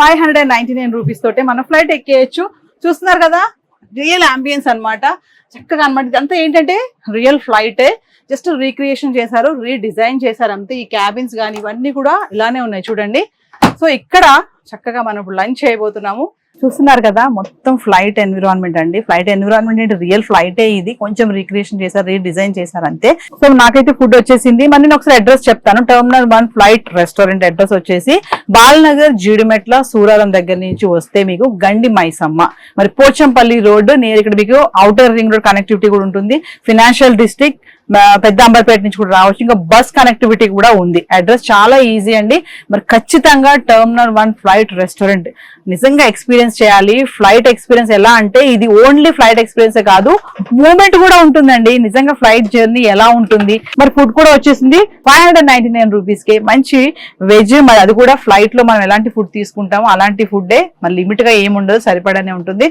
599 rupees తోటే మన flight ఎక్కేయచ్చు. చూస్తున్నారు కదా, రియల్ అంబియన్స్ అన్నమాట. చక్కగా అనమాట. ఇదంతా ఏంటంటే రియల్ ఫ్లైటే, జస్ట్ రీక్రియేషన్ చేశారు, రీడిజైన్ చేశారు అంతే. ఈ క్యాబిన్స్ కానీ ఇవన్నీ కూడా ఇలానే ఉన్నాయి చూడండి. సో ఇక్కడ చక్కగా మనం ఇప్పుడు లంచ్ చేయబోతున్నాము. చూస్తున్నారు కదా, మొత్తం ఫ్లైట్ ఎన్విరాన్మెంట్ అండి. ఫ్లైట్ ఎన్విరాన్మెంట్ అంటే రియల్ ఫ్లైటే, ఇది కొంచెం రీక్రియేషన్ చేశారు, రీడిజైన్ చేశారు అంతే. సో నాకైతే ఫుడ్ వచ్చేసింది. మరి నేను ఒకసారి అడ్రస్ చెప్తాను. టెర్మినల్ 1 ఫ్లైట్ రెస్టారెంట్ అడ్రస్ వచ్చేసి బాలనగర్, జీడిమెట్ల, సూరారం దగ్గర నుంచి వస్తే మీకు గండి మైసమ్మ, మరి పోచంపల్లి రోడ్డు నియర్. ఇక్కడ మీకు ఔటర్ రింగ్ రోడ్ కనెక్టివిటీ కూడా ఉంటుంది. ఫినాన్షియల్ డిస్ట్రిక్ట్ పెద్ద అంబర్పేట నుంచి కూడా రావచ్చు. ఇంకా బస్ కనెక్టివిటీ కూడా ఉంది. అడ్రస్ చాలా ఈజీ అండి. మరి ఖచ్చితంగా టెర్మినల్ 1 ఫ్లైట్ రెస్టారెంట్ నిజంగా ఎక్స్పీరియన్స్ చేయాలి. ఫ్లైట్ ఎక్స్పీరియన్స్ ఎలా అంటే ఇది ఓన్లీ ఫ్లైట్ ఎక్స్పీరియన్స్ కాదు, మూమెంట్ కూడా ఉంటుందండి. నిజంగా ఫ్లైట్ జర్నీ ఎలా ఉంటుంది. మరి ఫుడ్ కూడా వచ్చేసింది 599 రూపీస్ కి. మంచి వెజ్, మరి అది కూడా ఫ్లైట్ లో మనం ఎలాంటి ఫుడ్ తీసుకుంటామో అలాంటి ఫుడ్డే, మరి లిమిట్ గా ఏముండదు, సరిపడానే ఉంటుంది.